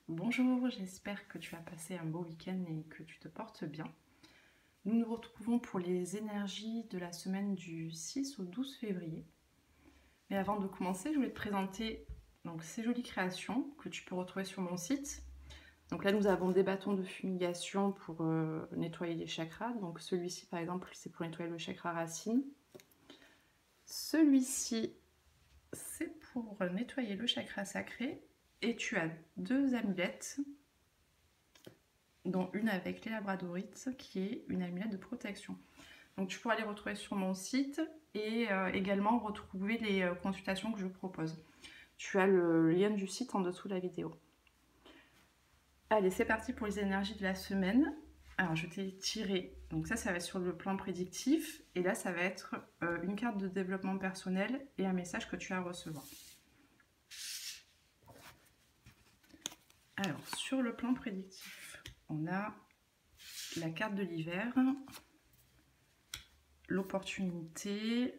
Bonjour, j'espère que tu as passé un beau week-end et que tu te portes bien. Nous nous retrouvons pour les énergies de la semaine du 6 au 12 février. Mais avant de commencer, je voulais te présenter ces jolies créations que tu peux retrouver sur mon site. Donc là, nous avons des bâtons de fumigation pour nettoyer les chakras. Donc celui-ci, par exemple, c'est pour nettoyer le chakra racine. Celui-ci, c'est pour nettoyer le chakra sacré. Et tu as deux amulettes, dont une avec les labradorites, qui est une amulette de protection. Donc tu pourras les retrouver sur mon site et également retrouver les consultations que je propose. Tu as le lien du site en dessous de la vidéo. Allez, c'est parti pour les énergies de la semaine. Alors je t'ai tiré, donc ça va être sur le plan prédictif, et là ça va être une carte de développement personnel et un message que tu as à recevoir. Alors sur le plan prédictif, on a la carte de l'hiver, l'opportunité.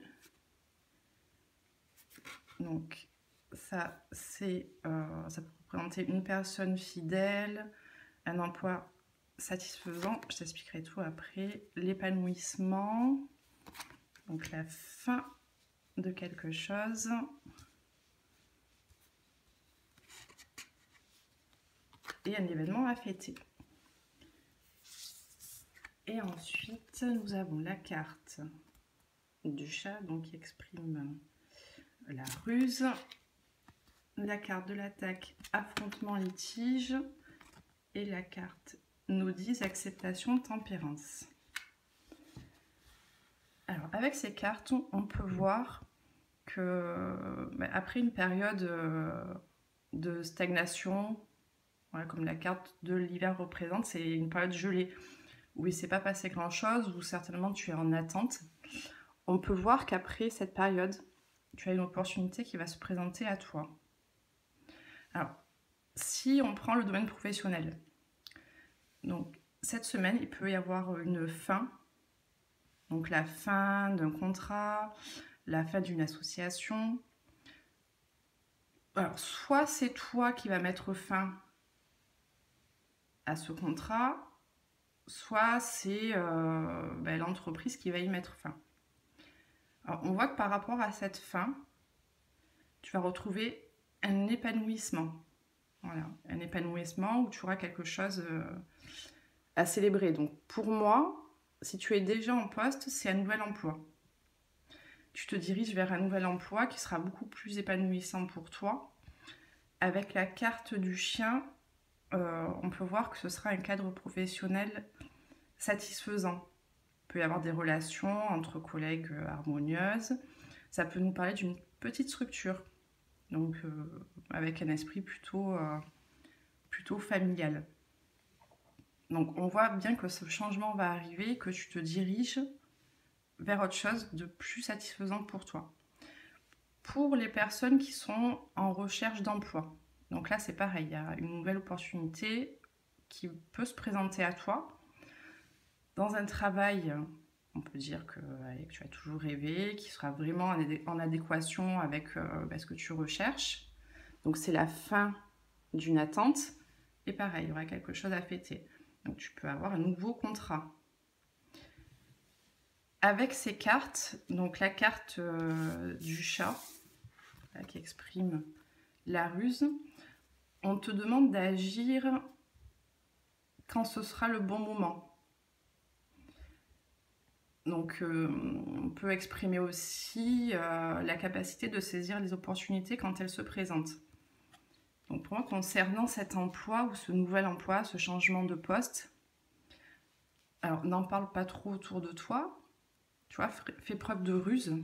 Donc ça peut représenter une personne fidèle, un emploi satisfaisant, je t'expliquerai tout après, l'épanouissement, donc la fin de quelque chose, et un événement à fêter. Et ensuite, nous avons la carte du chat, donc qui exprime la ruse, la carte de l'attaque, affrontement, litige, et la carte nous dit acceptation, tempérance. Alors avec ces cartes, on peut voir que après une période de stagnation, voilà, comme la carte de l'hiver représente, c'est une période gelée où il ne s'est pas passé grand chose, où certainement tu es en attente. On peut voir qu'après cette période, tu as une opportunité qui va se présenter à toi. Alors, si on prend le domaine professionnel, donc cette semaine, il peut y avoir une fin, donc la fin d'un contrat, la fin d'une association. Alors, soit c'est toi qui vas mettre fin à ce contrat, soit c'est l'entreprise qui va y mettre fin. Alors, on voit que par rapport à cette fin, tu vas retrouver un épanouissement. Voilà, un épanouissement où tu auras quelque chose à célébrer. Donc pour moi, si tu es déjà en poste, c'est un nouvel emploi. Tu te diriges vers un nouvel emploi qui sera beaucoup plus épanouissant pour toi. Avec la carte du chien, on peut voir que ce sera un cadre professionnel satisfaisant. Il peut y avoir des relations entre collègues harmonieuses. Ça peut nous parler d'une petite structure, donc avec un esprit plutôt familial. Donc on voit bien que ce changement va arriver, que tu te diriges vers autre chose de plus satisfaisant pour toi. Pour les personnes qui sont en recherche d'emploi, donc là c'est pareil, il y a une nouvelle opportunité qui peut se présenter à toi. Dans un travail, on peut dire que tu as toujours rêvé, qui sera vraiment en adéquation avec ce que tu recherches. Donc c'est la fin d'une attente. Et pareil, il y aura quelque chose à fêter. Donc tu peux avoir un nouveau contrat. Avec ces cartes, donc la carte du chat, là, qui exprime la ruse, on te demande d'agir quand ce sera le bon moment. Donc on peut exprimer aussi la capacité de saisir les opportunités quand elles se présentent. Donc pour moi, concernant cet emploi ou ce nouvel emploi, ce changement de poste, alors n'en parle pas trop autour de toi, tu vois, fais preuve de ruse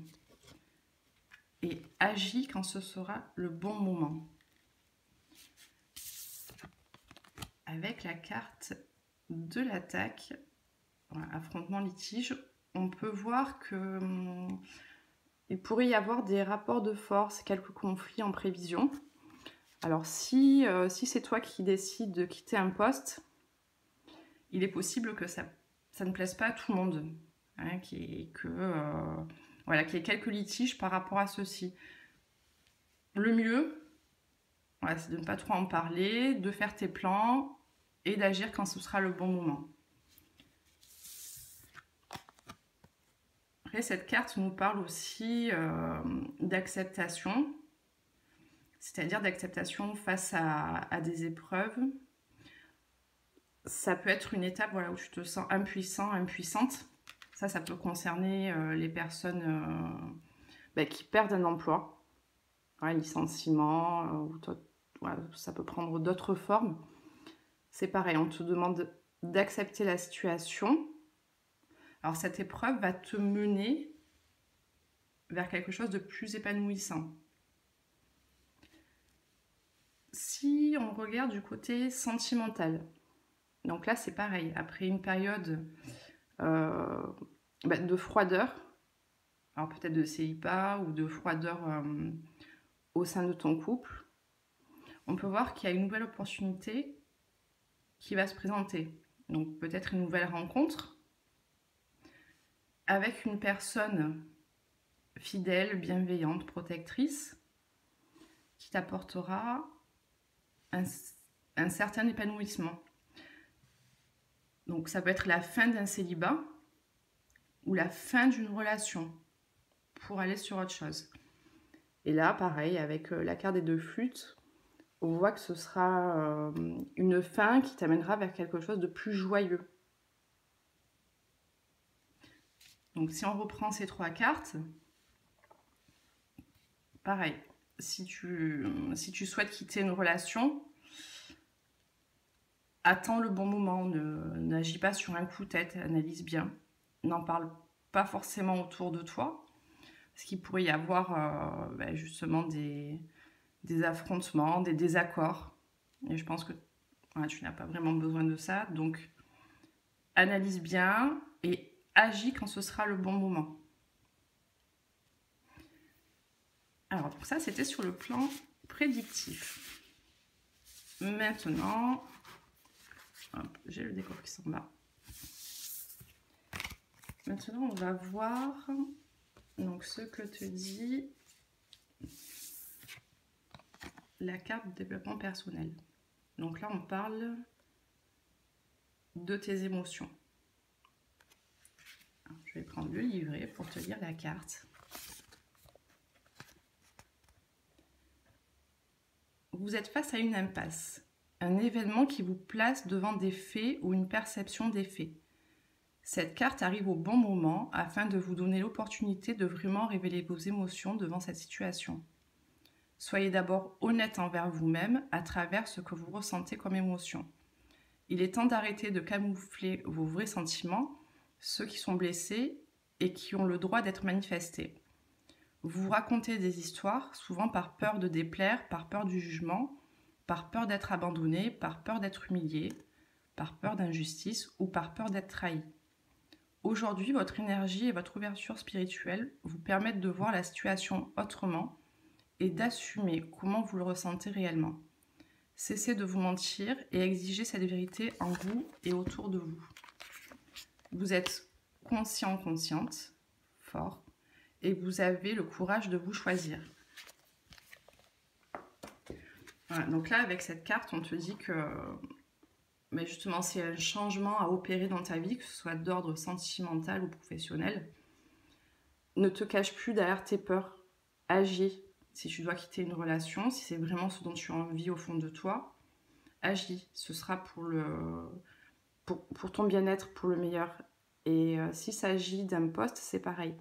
et agis quand ce sera le bon moment. Avec la carte de l'attaque, voilà, affrontement litige, on peut voir que il pourrait y avoir des rapports de force, quelques conflits en prévision. Alors si c'est toi qui décides de quitter un poste, il est possible que ça ne plaise pas à tout le monde, hein, qu'il y ait quelques litiges par rapport à ceci. Le mieux, Voilà, c'est de ne pas trop en parler, de faire tes plans et d'agir quand ce sera le bon moment. Après, cette carte nous parle aussi d'acceptation, c'est-à-dire d'acceptation face à des épreuves. Ça peut être une étape voilà, où tu te sens impuissant, impuissante. Ça peut concerner les personnes qui perdent un emploi, un licenciement, ou voilà, ça peut prendre d'autres formes. C'est pareil, on te demande d'accepter la situation. Alors cette épreuve va te mener vers quelque chose de plus épanouissant. Si on regarde du côté sentimental, donc là c'est pareil, après une période de froideur, alors peut-être de célibat ou de froideur au sein de ton couple, on peut voir qu'il y a une nouvelle opportunité qui va se présenter. Donc peut-être une nouvelle rencontre avec une personne fidèle, bienveillante, protectrice, qui t'apportera un certain épanouissement. Donc ça peut être la fin d'un célibat ou la fin d'une relation pour aller sur autre chose. Et là, pareil, avec la carte des 2 flûtes, on voit que ce sera une fin qui t'amènera vers quelque chose de plus joyeux. Donc si on reprend ces 3 cartes, pareil, si tu souhaites quitter une relation, attends le bon moment, n'agis pas sur un coup de tête, analyse bien, n'en parle pas forcément autour de toi, parce qu'il pourrait y avoir justement des affrontements, des désaccords, et je pense que tu n'as pas vraiment besoin de ça, donc analyse bien et agis quand ce sera le bon moment. Alors pour ça, c'était sur le plan prédictif. Maintenant, j'ai le décor qui s'en va. Maintenant, on va voir donc ce que te dit la carte de développement personnel. Donc là, on parle de tes émotions. Alors, je vais prendre le livret pour te lire la carte. Vous êtes face à une impasse, un événement qui vous place devant des faits ou une perception des faits. Cette carte arrive au bon moment afin de vous donner l'opportunité de vraiment révéler vos émotions devant cette situation. Soyez d'abord honnête envers vous-même à travers ce que vous ressentez comme émotion. Il est temps d'arrêter de camoufler vos vrais sentiments, ceux qui sont blessés et qui ont le droit d'être manifestés. Vous vous racontez des histoires, souvent par peur de déplaire, par peur du jugement, par peur d'être abandonné, par peur d'être humilié, par peur d'injustice ou par peur d'être trahi. Aujourd'hui, votre énergie et votre ouverture spirituelle vous permettent de voir la situation autrement et d'assumer comment vous le ressentez réellement. Cessez de vous mentir et exigez cette vérité en vous et autour de vous. Vous êtes conscient, consciente, fort, et vous avez le courage de vous choisir. Voilà, donc là, avec cette carte, on te dit que mais justement, c'est un changement à opérer dans ta vie, que ce soit d'ordre sentimental ou professionnel. Ne te cache plus derrière tes peurs. Agis. Si tu dois quitter une relation, si c'est vraiment ce dont tu as envie au fond de toi, agis. Ce sera pour ton bien-être, pour le meilleur. Et s'il s'agit d'un poste, c'est pareil.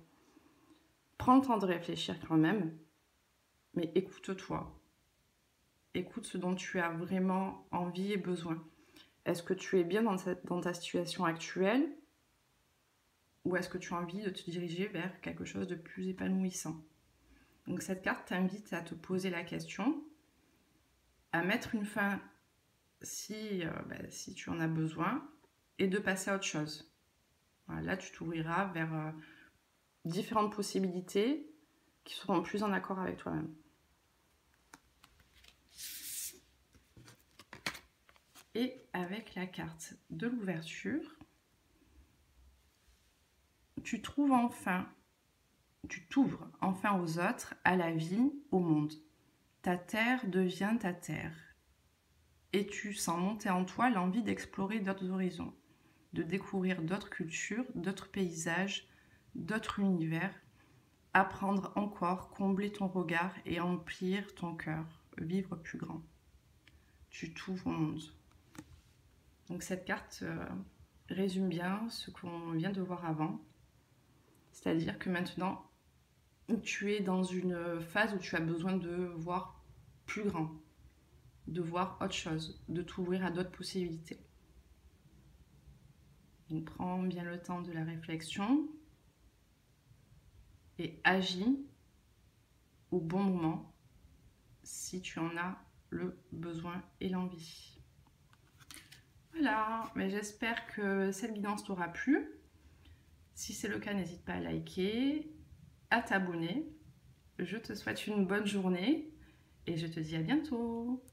Prends le temps de réfléchir quand même, mais écoute-toi. Écoute ce dont tu as vraiment envie et besoin. Est-ce que tu es bien dans ta situation actuelle ou est-ce que tu as envie de te diriger vers quelque chose de plus épanouissant? Donc cette carte t'invite à te poser la question, à mettre une fin si tu en as besoin et de passer à autre chose. Voilà, là, tu t'ouvriras vers différentes possibilités qui seront plus en accord avec toi-même. Et avec la carte de l'ouverture, tu t'ouvres enfin aux autres, à la vie, au monde. ta terre devient ta terre. Et tu sens monter en toi l'envie d'explorer d'autres horizons, de découvrir d'autres cultures, d'autres paysages, d'autres univers, apprendre encore, combler ton regard et emplir ton cœur, vivre plus grand. Tu t'ouvres au monde. Donc cette carte résume bien ce qu'on vient de voir avant. C'est-à-dire que maintenant, tu es dans une phase où tu as besoin de voir plus grand, de voir autre chose, de t'ouvrir à d'autres possibilités. Donc prends bien le temps de la réflexion et agis au bon moment si tu en as le besoin et l'envie. Voilà, mais j'espère que cette guidance t'aura plu. Si c'est le cas, n'hésite pas à liker, à t'abonner. Je te souhaite une bonne journée et je te dis à bientôt.